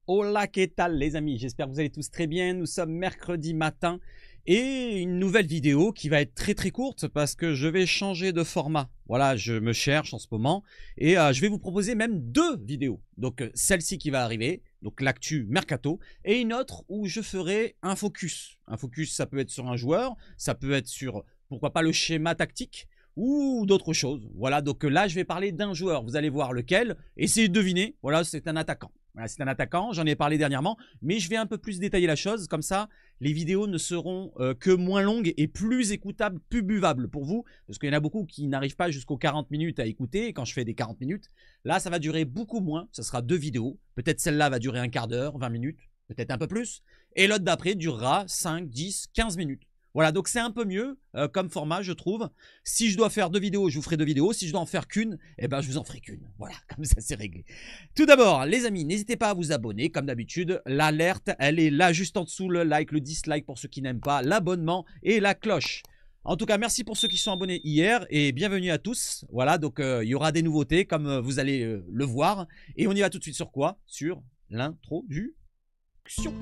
Hola, ¿qué tal les amis? J'espère que vous allez tous très bien. Nous sommes mercredi matin et une nouvelle vidéo qui va être très courte parce que je vais changer de format. Voilà, je me cherche en ce moment et je vais vous proposer même deux vidéos. Donc celle-ci qui va arriver, donc l'actu Mercato, et une autre où je ferai un focus. Un focus, ça peut être sur un joueur, ça peut être sur, pourquoi pas, le schéma tactique ou d'autres choses. Voilà, donc là je vais parler d'un joueur. Vous allez voir lequel, essayez de deviner. Voilà, c'est un attaquant. Voilà, c'est un attaquant, j'en ai parlé dernièrement, mais je vais un peu plus détailler la chose, comme ça les vidéos ne seront que moins longues et plus écoutables, plus buvables pour vous, parce qu'il y en a beaucoup qui n'arrivent pas jusqu'aux 40 minutes à écouter, et quand je fais des 40 minutes, là ça va durer beaucoup moins, ça sera deux vidéos, peut-être celle-là va durer un quart d'heure, 20 minutes, peut-être un peu plus, et l'autre d'après durera 5, 10, 15 minutes. Voilà, donc c'est un peu mieux comme format, je trouve. Si je dois faire deux vidéos, je vous ferai deux vidéos. Si je dois en faire qu'une, eh ben, je vous en ferai qu'une. Voilà, comme ça, c'est réglé. Tout d'abord, les amis, n'hésitez pas à vous abonner. Comme d'habitude, l'alerte, elle est là juste en dessous. Le like, le dislike pour ceux qui n'aiment pas, l'abonnement et la cloche. En tout cas, merci pour ceux qui sont abonnés hier et bienvenue à tous. Voilà, donc il y aura des nouveautés comme vous allez le voir. Et on y va tout de suite sur quoi? Sur l'introduction.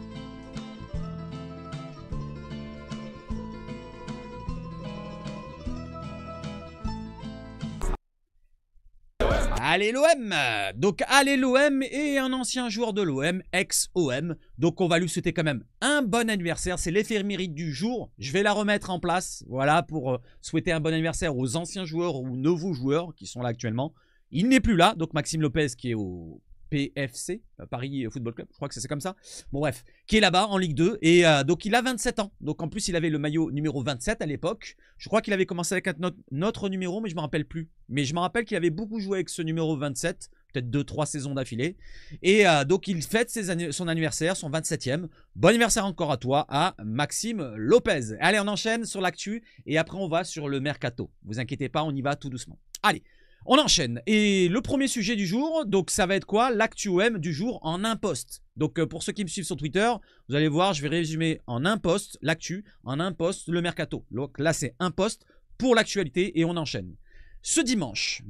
Allez l'OM. Donc allez l'OM et un ancien joueur de l'OM, ex-OM. Donc on va lui souhaiter quand même un bon anniversaire. C'est l'éphéméride du jour. Je vais la remettre en place. Voilà, pour souhaiter un bon anniversaire aux anciens joueurs ou nouveaux joueurs qui sont là actuellement. Il n'est plus là. Donc Maxime Lopez qui est au PFC, Paris Football Club, je crois que c'est comme ça. Bon bref, qui est là-bas en Ligue 2 et donc il a 27 ans. Donc en plus il avait le maillot numéro 27 à l'époque. Je crois qu'il avait commencé avec notre numéro mais je ne me rappelle plus. Mais je me rappelle qu'il avait beaucoup joué avec ce numéro 27, peut-être 2-3 saisons d'affilée. Et donc il fête son anniversaire, son 27e. Bon anniversaire encore à toi, à Maxime Lopez. Allez, on enchaîne sur l'actu et après on va sur le mercato. Vous inquiétez pas, on y va tout doucement. Allez. On enchaîne. Et le premier sujet du jour, donc ça va être quoi? L'actu OM du jour en un post. Donc pour ceux qui me suivent sur Twitter, vous allez voir, je vais résumer en un post l'actu, en un post le mercato. Donc là c'est un post pour l'actualité et on enchaîne. Ce dimanche,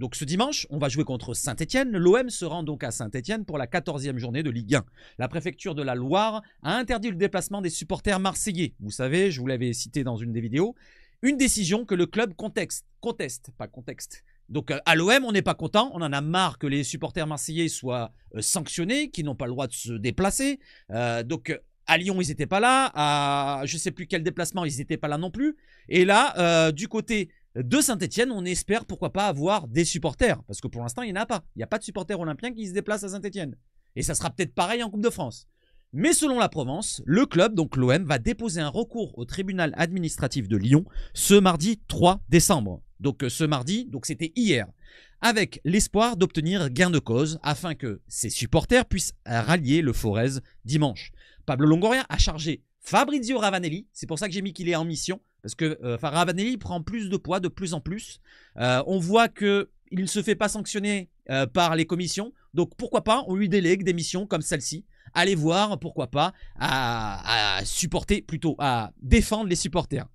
on va jouer contre Saint-Etienne. L'OM se rend donc à Saint-Etienne pour la 14e journée de Ligue 1. La préfecture de la Loire a interdit le déplacement des supporters marseillais. Vous savez, je vous l'avais cité dans une des vidéos. Une décision que le club conteste. Donc à l'OM, on n'est pas content, on en a marre que les supporters marseillais soient sanctionnés, qui n'ont pas le droit de se déplacer. Donc à Lyon, ils n'étaient pas là, à je ne sais plus quel déplacement, ils n'étaient pas là non plus. Et là, du côté de Saint-Etienne, on espère pourquoi pas avoir des supporters, parce que pour l'instant, il n'y en a pas. Il n'y a pas de supporters olympiens qui se déplacent à Saint-Etienne. Et ça sera peut-être pareil en Coupe de France. Mais selon la Provence, le club, donc l'OM, va déposer un recours au tribunal administratif de Lyon ce mardi 3 décembre. Donc ce mardi, donc c'était hier, avec l'espoir d'obtenir gain de cause afin que ses supporters puissent rallier le Forez dimanche. Pablo Longoria a chargé Fabrizio Ravanelli, c'est pour ça que j'ai mis qu'il est en mission, parce que Ravanelli prend plus de poids de plus en plus. On voit qu'il ne se fait pas sanctionner par les commissions, donc pourquoi pas on lui délègue des missions comme celle-ci. Allez voir, pourquoi pas, à supporter, plutôt à défendre les supporters.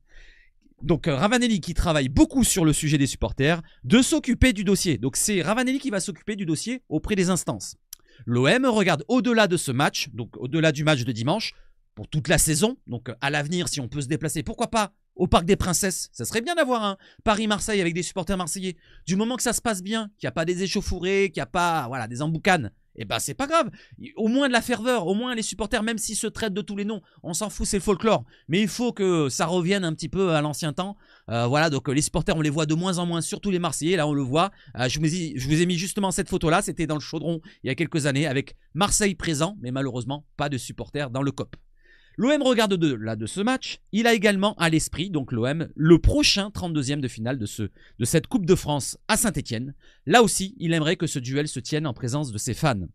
Donc Ravanelli qui travaille beaucoup sur le sujet des supporters, de s'occuper du dossier. Donc c'est Ravanelli qui va s'occuper du dossier auprès des instances. L'OM regarde au-delà de ce match, donc au-delà du match de dimanche, pour toute la saison. Donc à l'avenir, si on peut se déplacer, pourquoi pas au Parc des Princesses. Ça serait bien d'avoir un Paris-Marseille avec des supporters marseillais. Du moment que ça se passe bien, qu'il n'y a pas des échauffourées, qu'il n'y a pas voilà, des emboucanes, eh ben c'est pas grave. Au moins de la ferveur, au moins les supporters, même s'ils se traitent de tous les noms, on s'en fout, c'est le folklore. Mais il faut que ça revienne un petit peu à l'ancien temps. Voilà, donc les supporters, on les voit de moins en moins, surtout les Marseillais. Là, on le voit. Je vous ai mis justement cette photo-là. C'était dans le Chaudron il y a quelques années avec Marseille présent, mais malheureusement, pas de supporters dans le COP. L'OM regarde au-delà de ce match. Il a également à l'esprit, donc l'OM, le prochain 32e de finale de cette Coupe de France à Saint-Etienne. Là aussi, il aimerait que ce duel se tienne en présence de ses fans.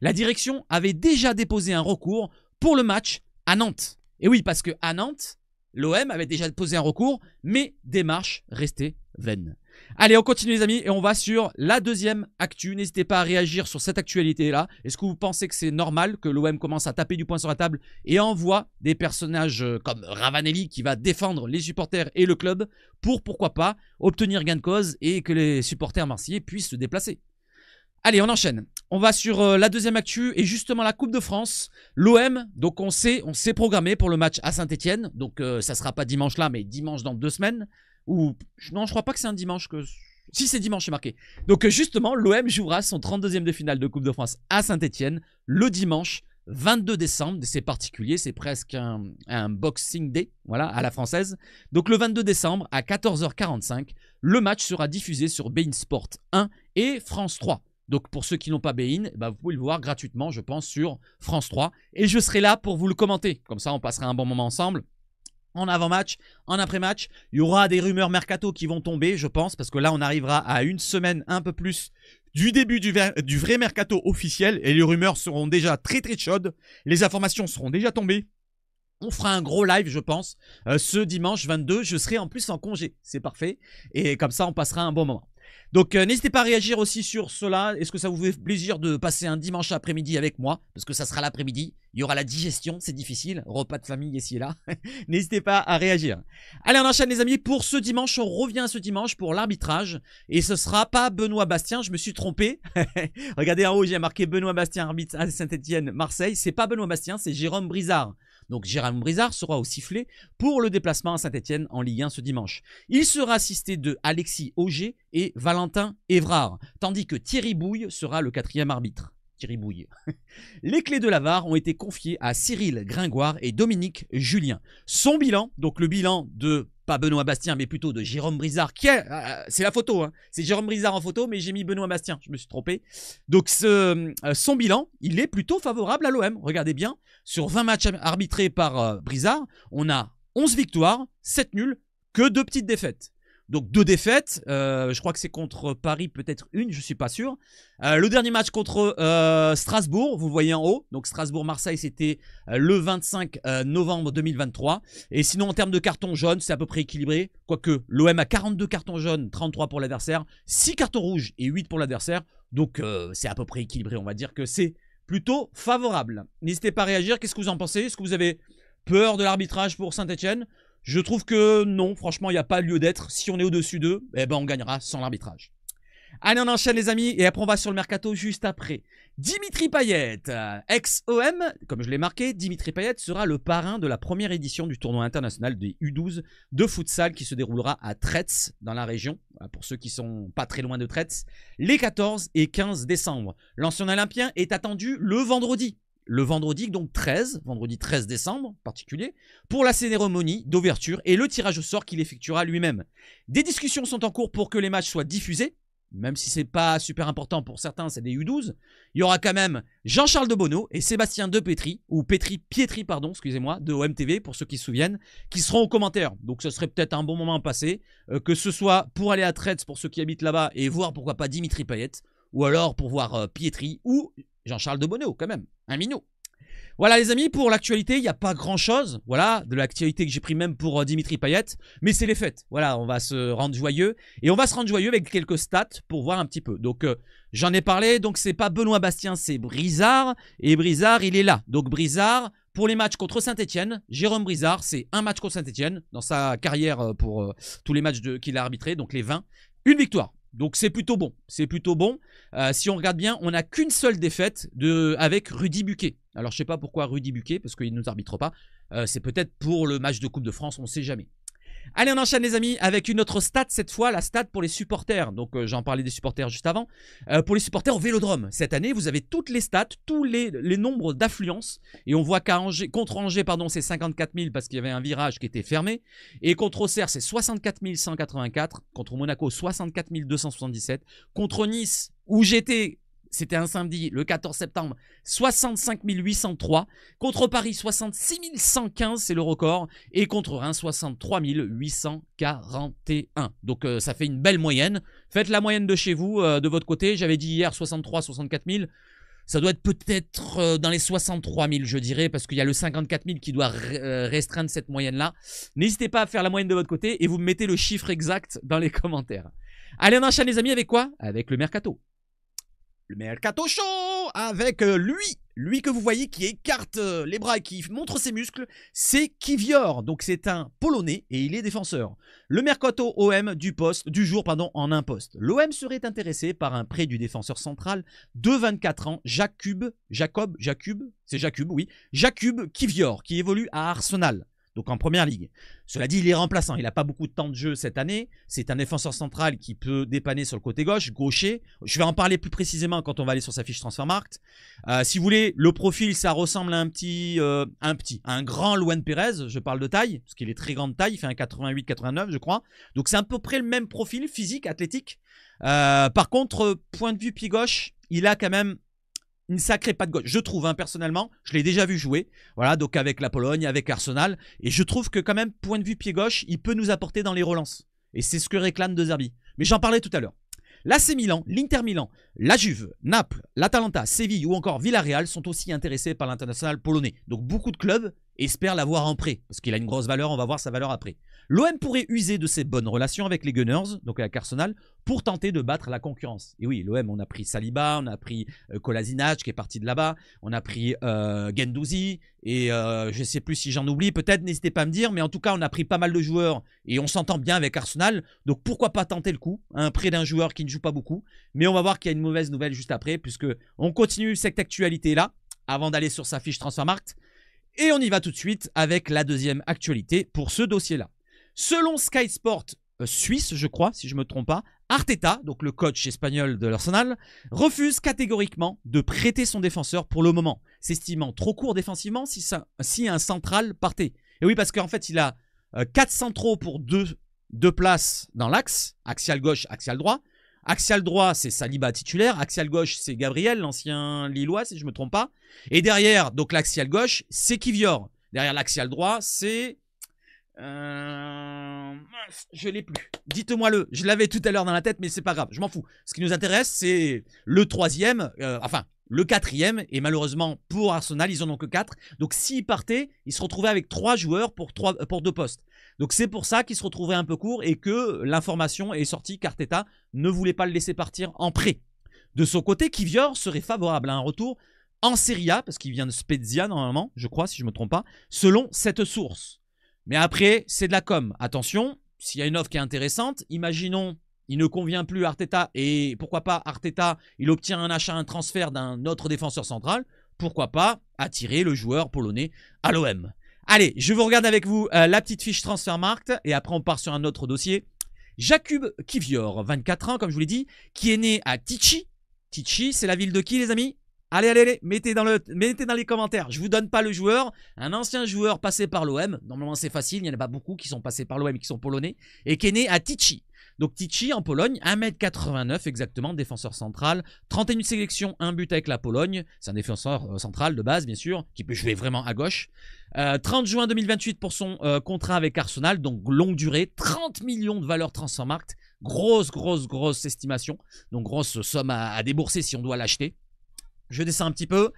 La direction avait déjà déposé un recours pour le match à Nantes. Et oui, parce qu'à Nantes, l'OM avait déjà déposé un recours, mais démarche restait vaine. Allez, on continue les amis et on va sur la deuxième actu. N'hésitez pas à réagir sur cette actualité-là. Est-ce que vous pensez que c'est normal que l'OM commence à taper du poing sur la table et envoie des personnages comme Ravanelli qui va défendre les supporters et le club pour, pourquoi pas, obtenir gain de cause et que les supporters marseillais puissent se déplacer? Allez, on enchaîne. on va sur la deuxième actu et justement la Coupe de France. L'OM, donc on s'est programmé pour le match à Saint-Etienne. Donc ça sera pas dimanche là, mais dimanche dans 2 semaines. Ou non, je crois pas que c'est un dimanche que... Si, c'est dimanche, c'est marqué. Donc justement, l'OM jouera son 32e de finale de Coupe de France à Saint-Etienne le dimanche 22 décembre. C'est particulier, c'est presque un Boxing Day, voilà, à la française. Donc le 22 décembre à 14h45, le match sera diffusé sur beIN Sport 1 et France 3. Donc pour ceux qui n'ont pas beIN, bah, vous pouvez le voir gratuitement, je pense, sur France 3. Et je serai là pour vous le commenter. Comme ça, on passera un bon moment ensemble. En avant-match, en après-match, il y aura des rumeurs mercato qui vont tomber, je pense, parce que là, on arrivera à une semaine un peu plus du début du vrai mercato officiel. Et les rumeurs seront déjà très très chaudes. Les informations seront déjà tombées. On fera un gros live, je pense, ce dimanche 22. Je serai en plus en congé, c'est parfait. Et comme ça, on passera un bon moment. Donc n'hésitez pas à réagir aussi sur cela. Est-ce que ça vous fait plaisir de passer un dimanche après-midi avec moi? Parce que ça sera l'après-midi. Il y aura la digestion, c'est difficile. Repas de famille ici et là. N'hésitez pas à réagir. Allez, on enchaîne les amis. Pour ce dimanche, on revient ce dimanche pour l'arbitrage. Et ce sera pas Benoît Bastien, je me suis trompé. Regardez en haut, j'ai marqué Benoît Bastien, arbitre à Saint-Etienne, Marseille. C'est pas Benoît Bastien, c'est Jérôme Brizard. Donc Jérôme Brizard sera au sifflet pour le déplacement à Saint-Etienne en Ligue 1 ce dimanche. Il sera assisté de Alexis Auger et Valentin Évrard, tandis que Thierry Bouille sera le 4e arbitre. Thierry Bouille. Les clés de la VAR ont été confiées à Cyril Gringoire et Dominique Julien. Son bilan, donc le bilan de, pas Benoît Bastien, mais plutôt de Jérôme Brizard, qui est, c'est la photo, hein, c'est Jérôme Brizard en photo, mais j'ai mis Benoît Bastien, je me suis trompé. Donc son bilan, il est plutôt favorable à l'OM. Regardez bien, sur 20 matchs arbitrés par Brizard, on a 11 victoires, 7 nuls, que 2 petites défaites. Donc 2 défaites, je crois que c'est contre Paris, peut-être une, je ne suis pas sûr. Le dernier match contre Strasbourg, vous le voyez en haut. Donc Strasbourg-Marseille, c'était le 25 novembre 2023. Et sinon, en termes de cartons jaunes, c'est à peu près équilibré. Quoique l'OM a 42 cartons jaunes, 33 pour l'adversaire, 6 cartons rouges et 8 pour l'adversaire. Donc c'est à peu près équilibré, on va dire que c'est plutôt favorable. N'hésitez pas à réagir, qu'est-ce que vous en pensez? Est-ce que vous avez peur de l'arbitrage pour Saint-Etienne? Je trouve que non, franchement, il n'y a pas lieu d'être. Si on est au-dessus d'eux, eh ben, on gagnera sans l'arbitrage. Allez, on enchaîne les amis, et après on va sur le mercato juste après. Dimitri Payet, ex-OM, comme je l'ai marqué, Dimitri Payet sera le parrain de la première édition du tournoi international des U12 de futsal qui se déroulera à Traits, dans la région, pour ceux qui sont pas très loin de Traits, les 14 et 15 décembre. L'ancien Olympien est attendu le vendredi. Le vendredi, donc vendredi 13 décembre en particulier, pour la cérémonie d'ouverture et le tirage au sort qu'il effectuera lui-même. Des discussions sont en cours pour que les matchs soient diffusés, même si c'est pas super important pour certains, c'est des U12. Il y aura quand même Jean-Charles Debonneau et Sébastien Pietri, pardon, excusez-moi, de OMTV, pour ceux qui se souviennent, qui seront aux commentaires. Donc ce serait peut-être un bon moment à passer, que ce soit pour aller à Traits pour ceux qui habitent là-bas et voir pourquoi pas Dimitri Payet, ou alors pour voir Pietri ou Jean-Charles Debonneau quand même, un minot. Voilà les amis, pour l'actualité, il n'y a pas grand chose, voilà, de l'actualité que j'ai pris même pour Dimitri Payet, mais c'est les fêtes, voilà, on va se rendre joyeux, et on va se rendre joyeux avec quelques stats pour voir un petit peu. Donc j'en ai parlé, donc c'est pas Benoît Bastien, c'est Brizard, et Brizard il est là. Donc Brizard, pour les matchs contre Saint-Etienne, Jérôme Brizard, c'est un match contre Saint-Etienne, dans sa carrière pour tous les matchs qu'il a arbitrés, donc les 20, une victoire. Donc c'est plutôt bon, c'est plutôt bon. Si on regarde bien, on n'a qu'une seule défaite avec Rudy Buquet. Alors je sais pas pourquoi Rudy Buquet, parce qu'il ne nous arbitre pas. C'est peut-être pour le match de Coupe de France, on ne sait jamais. Allez, on enchaîne les amis avec une autre stat, cette fois la stat pour les supporters. Donc j'en parlais des supporters juste avant. Pour les supporters au Vélodrome, cette année vous avez toutes les stats, tous les nombres d'affluence. Et on voit contre Angers, pardon, c'est 54 000 parce qu'il y avait un virage qui était fermé. Et contre Auxerre, c'est 64 184. Contre Monaco, 64 277. Contre Nice, où j'étais... C'était un samedi, le 14 septembre, 65 803. Contre Paris, 66 115, c'est le record. Et contre Reims, 63 841. Donc ça fait une belle moyenne. Faites la moyenne de chez vous, de votre côté. J'avais dit hier 63, 64 000. Ça doit être peut-être dans les 63 000, je dirais, parce qu'il y a le 54 000 qui doit restreindre cette moyenne-là. N'hésitez pas à faire la moyenne de votre côté et vous me mettez le chiffre exact dans les commentaires. Allez, on enchaîne les amis avec quoi? Avec le mercato. le mercato show avec lui que vous voyez qui écarte les bras et qui montre ses muscles, c'est Kiwior. Donc c'est un Polonais et il est défenseur. Le mercato OM du jour en un poste. L'OM serait intéressé par un prêt du défenseur central de 24 ans, Jakub Kiwior, qui évolue à Arsenal. Donc en première ligue. Cela dit, il est remplaçant. Il n'a pas beaucoup de temps de jeu cette année. C'est un défenseur central qui peut dépanner sur le côté gauche, gaucher. Je vais en parler plus précisément quand on va aller sur sa fiche Transfermarkt. Si vous voulez, le profil, ça ressemble à un grand Luan Pérez. Je parle de taille, parce qu'il est très grand de taille. Il fait un 88-89, je crois. Donc c'est à peu près le même profil physique, athlétique. Par contre, point de vue pied gauche, il a quand même une sacrée patte gauche, je trouve, hein, personnellement. Je l'ai déjà vu jouer, voilà, donc avec la Pologne, avec Arsenal. Et je trouve que quand même, point de vue pied gauche, il peut nous apporter dans les relances. Et c'est ce que réclame De Zerbi. Mais j'en parlais tout à l'heure. L'AC Milan, l'Inter Milan, la Juve, Naples, l'Atalanta, Séville ou encore Villarreal sont aussi intéressés par l'international polonais. Donc beaucoup de clubs espèrent l'avoir en prêt, parce qu'il a une grosse valeur, on va voir sa valeur après. L'OM pourrait user de ses bonnes relations avec les Gunners, donc avec Arsenal, pour tenter de battre la concurrence. Et oui, l'OM, on a pris Saliba, on a pris Kolasinac qui est parti de là-bas, on a pris Guendouzi, et je ne sais plus si j'en oublie, peut-être, n'hésitez pas à me dire, mais en tout cas, on a pris pas mal de joueurs, et on s'entend bien avec Arsenal, donc pourquoi pas tenter le coup, un prêt d'un joueur qui ne joue pas beaucoup, mais on va voir qu'il y a une mauvaise nouvelle juste après, puisque on continue cette actualité-là, avant d'aller sur sa fiche Transfermarkt, et on y va tout de suite avec la deuxième actualité pour ce dossier-là. Selon Sky Sport Suisse, je crois, si je ne me trompe pas, Arteta, donc le coach espagnol de l'Arsenal, refuse catégoriquement de prêter son défenseur pour le moment, s'estimant trop court défensivement si un central partait. Et oui, parce qu'en fait, il a 4 centraux pour deux places dans l'axe, axial gauche, axial droit. Axial droit, c'est Saliba titulaire. Axial gauche, c'est Gabriel, l'ancien Lillois, si je ne me trompe pas. Et derrière, donc l'axial gauche, c'est Kiwior. Derrière l'axial droit, c'est... je l'ai plus. Dites-moi-le. Je l'avais tout à l'heure dans la tête, mais c'est pas grave. Je m'en fous. Ce qui nous intéresse, c'est le troisième, le quatrième. Et malheureusement, pour Arsenal, ils en ont que 4. Donc s'ils partaient, ils se retrouvaient avec 3 joueurs pour 2 postes. Donc c'est pour ça qu'ils se retrouvaient un peu court et que l'information est sortie qu'Arteta ne voulait pas le laisser partir en prêt. De son côté, Kiwior serait favorable à un retour en Serie A, parce qu'il vient de Spezia normalement, je crois, si je ne me trompe pas, selon cette source. Mais après, c'est de la com. Attention, s'il y a une offre qui est intéressante, imaginons, il ne convient plus à Arteta et pourquoi pas Arteta, il obtient un achat, un transfert d'un autre défenseur central, pourquoi pas attirer le joueur polonais à l'OM. Allez, je vous regarde avec vous la petite fiche Transfermarkt et après on part sur un autre dossier. Jakub Kiwior, 24 ans comme je vous l'ai dit, qui est né à Tychy. Tychy, c'est la ville de qui les amis ? Allez, mettez dans les commentaires. Je vous donne pas le joueur. Un ancien joueur passé par l'OM. Normalement, c'est facile. Il n'y en a pas beaucoup qui sont passés par l'OM et qui sont polonais. Et qui est né à Tychy. Donc Tychy en Pologne, 1,89 m exactement, défenseur central. 31 sélections, 1 but avec la Pologne. C'est un défenseur central de base, bien sûr, qui peut jouer vraiment à gauche. 30 juin 2028 pour son contrat avec Arsenal. Donc longue durée. 30 millions de valeur Transfermarkt. Grosse estimation. Donc grosse somme à débourser si on doit l'acheter. Je descends un petit peu.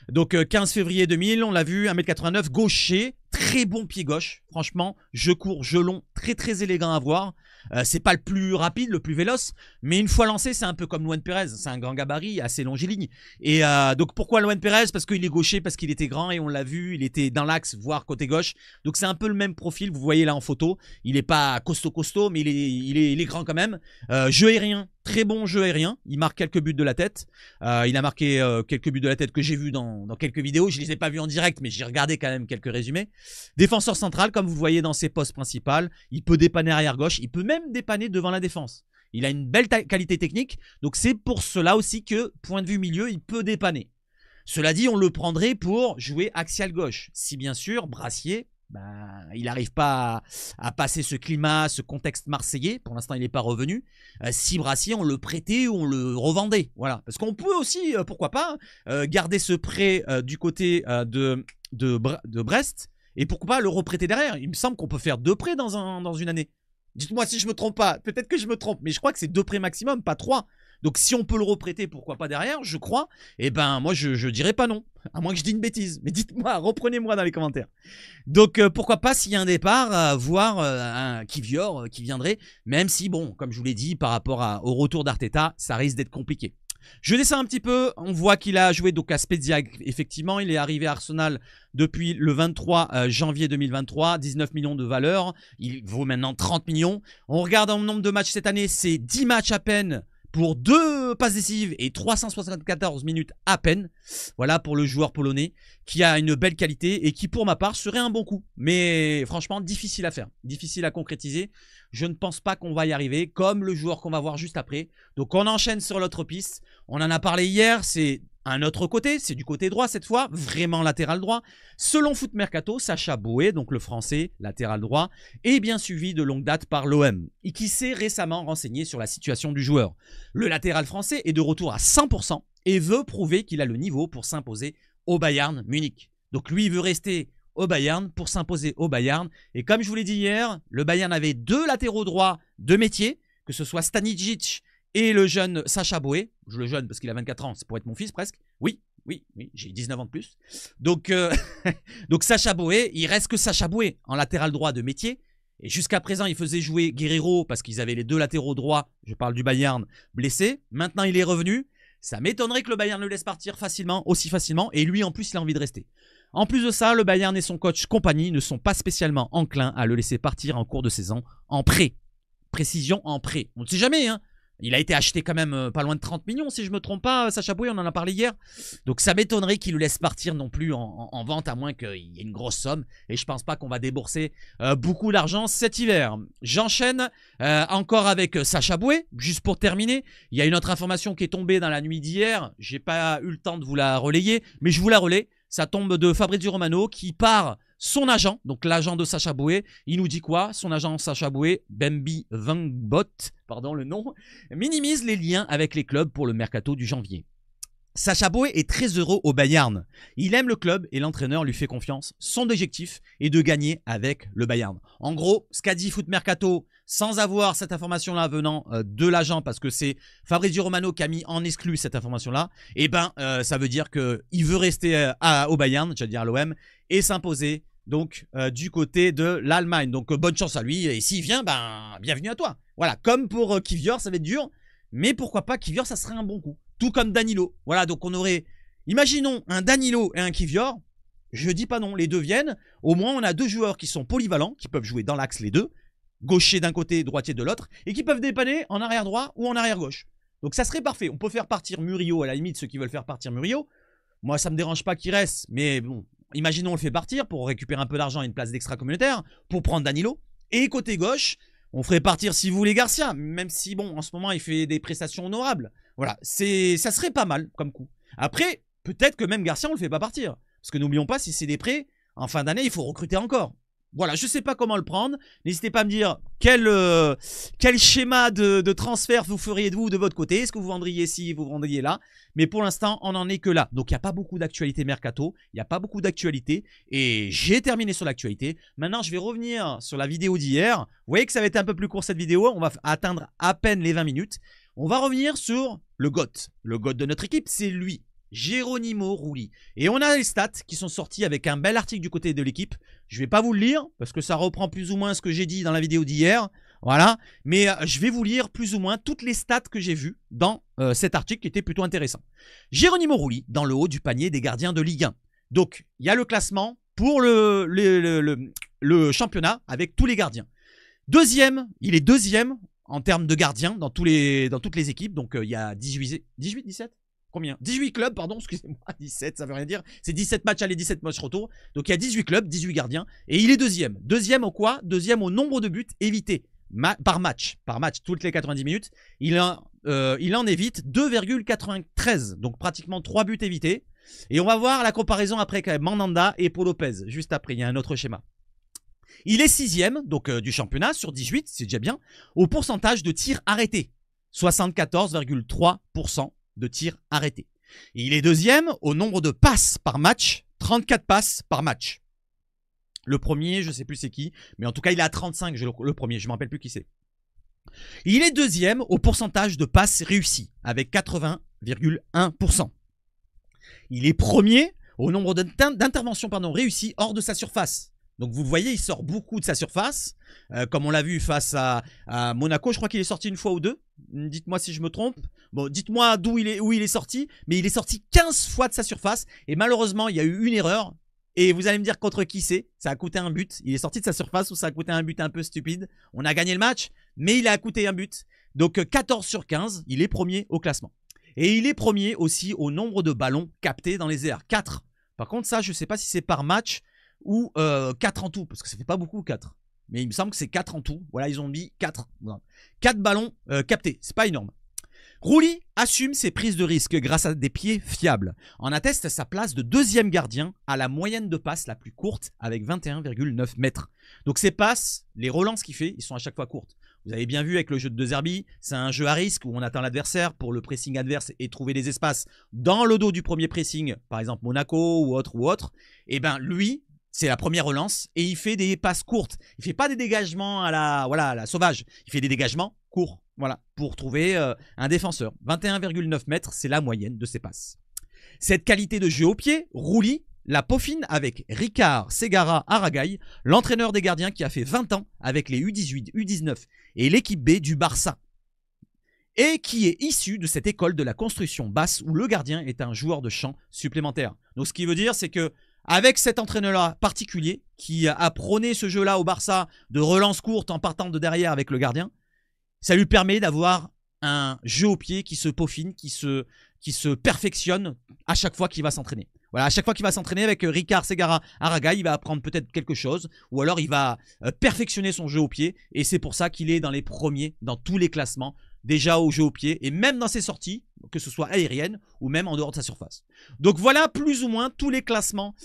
Donc 15 février 2000, on l'a vu, 1,89 m, gaucher, très bon pied gauche. Franchement, jeu court, jeu long, très élégant à voir. C'est pas le plus rapide, le plus véloce, mais une fois lancé, c'est un peu comme Luan Pérez. C'est un grand gabarit, assez longiligne. Et donc pourquoi Luan Pérez ? Parce qu'il est gaucher, parce qu'il était grand et on l'a vu, il était dans l'axe, voire côté gauche. Donc c'est un peu le même profil, vous voyez là en photo. Il n'est pas costaud, mais il est grand quand même. Jeu aérien, très bon jeu aérien. Il marque quelques buts de la tête. Il a marqué quelques buts de la tête que j'ai vus dans quelques vidéos. Je ne les ai pas vus en direct, mais j'ai regardé quand même quelques résumés. Défenseur central, comme vous voyez dans ses postes principales. Il peut dépanner arrière gauche. Il peut même dépanner devant la défense. Il a une belle qualité technique. Donc c'est pour cela aussi que, point de vue milieu, il peut dépanner. Cela dit, on le prendrait pour jouer axial gauche. Si bien sûr, Brassier, il n'arrive pas à passer ce climat, ce contexte marseillais. Pour l'instant, il n'est pas revenu. Si Brassier, on le prêtait ou on le revendait. Voilà. Parce qu'on peut aussi, pourquoi pas, garder ce prêt du côté de Brest. Et pourquoi pas le reprêter derrière. Il me semble qu'on peut faire 2 prêts dans une année. Dites-moi si je me trompe pas. Peut-être que je me trompe. Mais je crois que c'est 2 prêts maximum, pas 3. Donc si on peut le reprêter, pourquoi pas derrière, je crois. Eh ben moi je dirais pas non. À moins que je dise une bêtise. Mais dites-moi, reprenez-moi dans les commentaires. Donc pourquoi pas s'il y a un départ, voir un Kiwior qui viendrait. Même si bon, comme je vous l'ai dit, par rapport au retour d'Arteta, ça risque d'être compliqué. Je descends un petit peu, on voit qu'il a joué donc à Spezia, effectivement, il est arrivé à Arsenal depuis le 23 janvier 2023, 19 millions de valeur, il vaut maintenant 30 millions. On regarde en nombre de matchs cette année, c'est 10 matchs à peine pour 2 passes décisives et 374 minutes à peine. Voilà pour le joueur polonais qui a une belle qualité et qui pour ma part serait un bon coup. Mais franchement difficile à faire, difficile à concrétiser. Je ne pense pas qu'on va y arriver comme le joueur qu'on va voir juste après. Donc on enchaîne sur l'autre piste. On en a parlé hier, c'est un autre côté, c'est du côté droit cette fois, vraiment latéral droit. Selon Foot Mercato, Sacha Boey, donc le français latéral droit, est bien suivi de longue date par l'OM et qui s'est récemment renseigné sur la situation du joueur. Le latéral français est de retour à 100% et veut prouver qu'il a le niveau pour s'imposer au Bayern Munich. Donc lui, il veut rester au Bayern pour s'imposer au Bayern. Et comme je vous l'ai dit hier, le Bayern avait 2 latéraux droits de métier, que ce soit Stanisic et le jeune Sacha Boey. Je le jeune parce qu'il a 24 ans, c'est pour être mon fils presque. Oui, j'ai 19 ans de plus. Donc, donc Sacha Boey, il reste que Sacha Boey en latéral droit de métier. Et jusqu'à présent, il faisait jouer Guerreiro parce qu'ils avaient les 2 latéraux droits, je parle du Bayern, blessés. Maintenant, il est revenu. Ça m'étonnerait que le Bayern le laisse partir facilement, aussi facilement. Et lui, en plus, il a envie de rester. En plus de ça, le Bayern et son coach compagnie ne sont pas spécialement enclins à le laisser partir en cours de saison en prêt. Précision en prêt. On ne sait jamais, hein. Il a été acheté quand même pas loin de 30 millions, si je ne me trompe pas, Sacha Boey, on en a parlé hier. Donc ça m'étonnerait qu'il le laisse partir non plus en vente, à moins qu'il y ait une grosse somme. Et je ne pense pas qu'on va débourser beaucoup d'argent cet hiver. J'enchaîne encore avec Sacha Boey, juste pour terminer. Il y a une autre information qui est tombée dans la nuit d'hier. Je n'ai pas eu le temps de vous la relayer, mais je vous la relaie. Ça tombe de Fabrizio Romano qui part son agent, donc l'agent de Sacha Boey. Il nous dit quoi? Son agent Sacha Boey, Bembi Vangbot, pardon le nom, minimise les liens avec les clubs pour le mercato du janvier. Sacha Boey est très heureux au Bayern. Il aime le club et l'entraîneur lui fait confiance. Son objectif est de gagner avec le Bayern. En gros, ce qu'a dit Foot Mercato, sans avoir cette information-là venant de l'agent, parce que c'est Fabrizio Romano qui a mis en exclu cette information-là, et ben ça veut dire qu'il veut rester au Bayern, j'allais dire à l'OM, et s'imposer donc du côté de l'Allemagne. Donc bonne chance à lui, et s'il vient, ben bienvenue à toi. Voilà, comme pour Kivior, ça va être dur, mais pourquoi pas Kivior, ça serait un bon coup. Tout comme Danilo. Voilà, donc on aurait, imaginons un Danilo et un Kivior, je dis pas non, les deux viennent, au moins on a 2 joueurs qui sont polyvalents, qui peuvent jouer dans l'axe les deux, gaucher d'un côté, droitier de l'autre, et qui peuvent dépanner en arrière droit ou en arrière gauche. Donc ça serait parfait. On peut faire partir Murillo, à la limite, ceux qui veulent faire partir Murillo. Moi, ça me dérange pas qu'il reste, mais bon, imaginons on le fait partir pour récupérer un peu d'argent et une place d'extra communautaire, pour prendre Danilo. Et côté gauche, on ferait partir, si vous voulez, Garcia, même si, bon, en ce moment, il fait des prestations honorables. Voilà, ça serait pas mal comme coup. Après, peut-être que même Garcia, on le fait pas partir. Parce que n'oublions pas, si c'est des prêts, en fin d'année, il faut recruter encore. Voilà, je ne sais pas comment le prendre. N'hésitez pas à me dire quel schéma de transfert vous feriez de vous de votre côté. Est-ce que vous vendriez ici, vous vendriez là? Mais pour l'instant, on n'en est que là. Donc, il n'y a pas beaucoup d'actualité mercato. Il n'y a pas beaucoup d'actualité. Et j'ai terminé sur l'actualité. Maintenant, je vais revenir sur la vidéo d'hier. Vous voyez que ça va être un peu plus court cette vidéo. On va atteindre à peine les 20 minutes. On va revenir sur le GOAT. Le GOAT de notre équipe, c'est lui. Geronimo Rulli. Et on a les stats qui sont sortis avec un bel article du côté de l'équipe. Je ne vais pas vous le lire parce que ça reprend plus ou moins ce que j'ai dit dans la vidéo d'hier. Voilà. Mais je vais vous lire plus ou moins toutes les stats que j'ai vues dans cet article qui était plutôt intéressant. Geronimo Rulli dans le haut du panier des gardiens de Ligue 1. Donc, il y a le classement pour le championnat avec tous les gardiens. Deuxième, il est deuxième en termes de gardiens dans toutes les équipes. Donc, il y a 18, 17 Combien? 18 clubs, pardon, excusez-moi, 17, ça veut rien dire. C'est 17 matchs aller, 17 matchs retour. Donc il y a 18 clubs, 18 gardiens. Et il est deuxième. Deuxième au quoi? Deuxième au nombre de buts évités par match. Par match, toutes les 90 minutes. Il en évite 2,93. Donc pratiquement 3 buts évités. Et on va voir la comparaison après avec Mandanda et Paul Lopez. Juste après, il y a un autre schéma. Il est sixième donc, du championnat sur 18, c'est déjà bien, au pourcentage de tirs arrêtés. 74,3%. de tirs arrêtés. Et il est deuxième au nombre de passes par match, 34 passes par match. Le premier, je ne sais plus c'est qui, mais en tout cas, il est à 35, le premier, je ne me rappelle plus qui c'est. Il est deuxième au pourcentage de passes réussies, avec 80,1%. Il est premier au nombre d'interventions réussies hors de sa surface. Donc vous le voyez, il sort beaucoup de sa surface, comme on l'a vu face à Monaco. Je crois qu'il est sorti une fois ou deux. Dites-moi si je me trompe. Bon, dites-moi où il est sorti. Mais il est sorti 15 fois de sa surface. Et malheureusement, il y a eu une erreur. Et vous allez me dire contre qui c'est. Ça a coûté un but. Il est sorti de sa surface ou ça a coûté un but un peu stupide. On a gagné le match, mais il a coûté un but. Donc 14 sur 15, il est premier au classement. Et il est premier aussi au nombre de ballons captés dans les airs. 4. Par contre, ça, je ne sais pas si c'est par match ou 4 en tout. Parce que ça fait pas beaucoup, 4. Mais il me semble que c'est 4 en tout. Voilà, ils ont mis 4. Voilà. 4 ballons captés. C'est pas énorme. Rouli assume ses prises de risque grâce à des pieds fiables. En atteste sa place de deuxième gardien à la moyenne de passes la plus courte avec 21,9 mètres. Donc ses passes, les relances qu'il fait, ils sont à chaque fois courtes. Vous avez bien vu avec le jeu de De Zerbi, c'est un jeu à risque où on attend l'adversaire pour le pressing adverse et trouver des espaces dans le dos du premier pressing, par exemple Monaco ou autre. Et ben lui, c'est la première relance et il fait des passes courtes. Il fait pas des dégagements à la sauvage. Il fait des dégagements courts. Voilà, pour trouver un défenseur. 21,9 mètres, c'est la moyenne de ses passes. Cette qualité de jeu au pied, Rouli la peaufine avec Ricard Segara Aragay, l'entraîneur des gardiens qui a fait 20 ans avec les U18, U19 et l'équipe B du Barça. Et qui est issu de cette école de la construction basse où le gardien est un joueur de champ supplémentaire. Donc ce qui veut dire, c'est que avec cet entraîneur-là particulier qui a prôné ce jeu-là au Barça de relance courte en partant de derrière avec le gardien, ça lui permet d'avoir un jeu au pied qui se peaufine, qui se perfectionne à chaque fois qu'il va s'entraîner. Voilà, à chaque fois qu'il va s'entraîner avec Ricard Segara Aragay, il va apprendre peut-être quelque chose ou alors il va perfectionner son jeu au pied et c'est pour ça qu'il est dans les premiers, dans tous les classements, déjà au jeu au pied et même dans ses sorties, que ce soit aériennes ou même en dehors de sa surface. Donc voilà plus ou moins tous les classements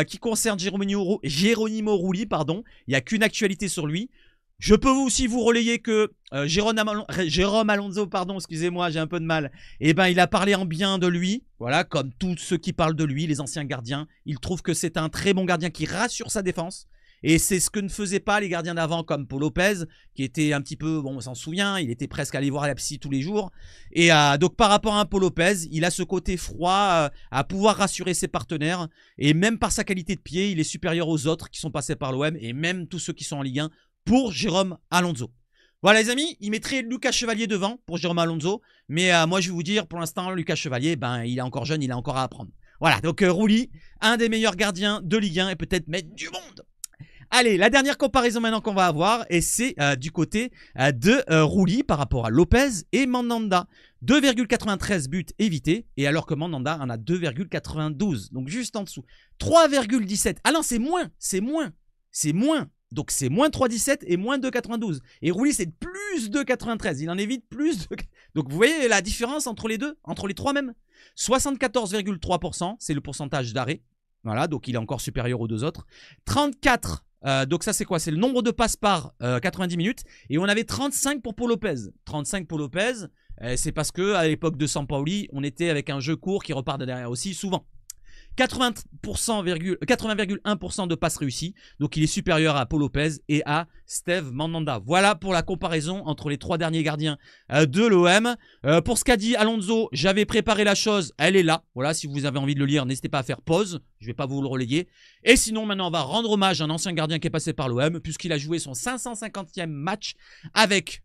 qui concernent Geronimo Rouli, pardon. Il n'y a qu'une actualité sur lui. Je peux aussi vous relayer que Jérôme Alonso, pardon, excusez-moi, j'ai un peu de mal. Eh ben, il a parlé en bien de lui. Voilà, comme tous ceux qui parlent de lui, les anciens gardiens. Il trouve que c'est un très bon gardien qui rassure sa défense. Et c'est ce que ne faisaient pas les gardiens d'avant comme Paul Lopez, qui était un petit peu, bon, on s'en souvient, il était presque allé voir la psy tous les jours. Et donc par rapport à un Paul Lopez, il a ce côté froid à pouvoir rassurer ses partenaires. Et même par sa qualité de pied, il est supérieur aux autres qui sont passés par l'OM et même tous ceux qui sont en Ligue 1 pour Jérôme Alonso. Voilà les amis, il mettrait Lucas Chevalier devant pour Jérôme Alonso. Mais moi je vais vous dire, pour l'instant, Lucas Chevalier, ben, il est encore jeune, il a encore à apprendre. Voilà, donc Rouli, un des meilleurs gardiens de Ligue 1 et peut-être mettre du monde. Allez, la dernière comparaison maintenant qu'on va avoir, et c'est du côté de Rouli par rapport à Lopez et Mandanda. 2,93 buts évités, et alors que Mandanda en a 2,92, donc juste en dessous. 3,17, ah non, c'est moins. Donc c'est moins 3,17 et moins 2,92. Et Rouli c'est plus 2,93, il en évite plus de... Donc vous voyez la différence entre les deux, entre les trois même. 74,3%, c'est le pourcentage d'arrêt. Voilà, donc il est encore supérieur aux deux autres. 34, donc ça c'est quoi? C'est le nombre de passes par 90 minutes. Et on avait 35 pour Paul Lopez. 35 pour Lopez, c'est parce que à l'époque de Sampaoli, on était avec un jeu court qui repart de derrière aussi souvent. 80,1% de passes réussies. Donc il est supérieur à Paul Lopez et à Steve Mandanda. Voilà pour la comparaison entre les trois derniers gardiens de l'OM. Pour ce qu'a dit Alonso, j'avais préparé la chose. Elle est là. Voilà, si vous avez envie de le lire, n'hésitez pas à faire pause. Je ne vais pas vous le relayer. Et sinon, maintenant, on va rendre hommage à un ancien gardien qui est passé par l'OM, puisqu'il a joué son 550e match avec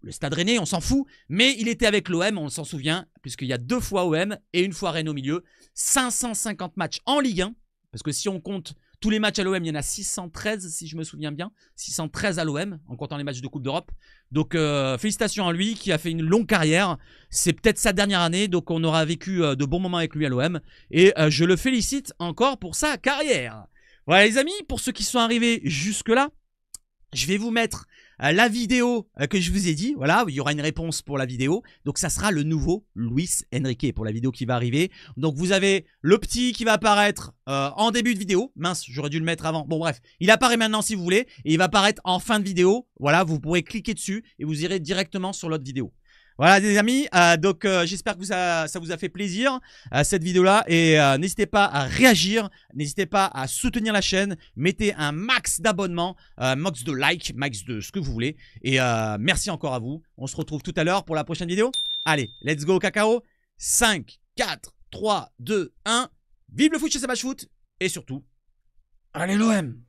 le Stade Rennais, on s'en fout, mais il était avec l'OM, on s'en souvient, puisqu'il y a 2 fois OM et 1 fois Rennes au milieu. 550 matchs en Ligue 1, parce que si on compte tous les matchs à l'OM, il y en a 613, si je me souviens bien. 613 à l'OM, en comptant les matchs de Coupe d'Europe. Donc, félicitations à lui, qui a fait une longue carrière. C'est peut-être sa dernière année, donc on aura vécu de bons moments avec lui à l'OM. Et je le félicite encore pour sa carrière. Voilà les amis, pour ceux qui sont arrivés jusque-là, je vais vous mettre la vidéo que je vous ai dit. Voilà, il y aura une réponse pour la vidéo. Donc ça sera le nouveau Luis Enrique pour la vidéo qui va arriver. Donc vous avez le petit qui va apparaître en début de vidéo. Mince, j'aurais dû le mettre avant. Bon bref, il apparaît maintenant si vous voulez. Et il va apparaître en fin de vidéo. Voilà, vous pourrez cliquer dessus et vous irez directement sur l'autre vidéo. Voilà les amis, donc j'espère que ça vous a fait plaisir cette vidéo-là et n'hésitez pas à réagir, n'hésitez pas à soutenir la chaîne, mettez un max d'abonnements, max de likes, max de ce que vous voulez et merci encore à vous. On se retrouve tout à l'heure pour la prochaine vidéo. Allez, let's go cacao. 5, 4, 3, 2, 1. Vive le foot chez Smash Foot et surtout, allez l'OM!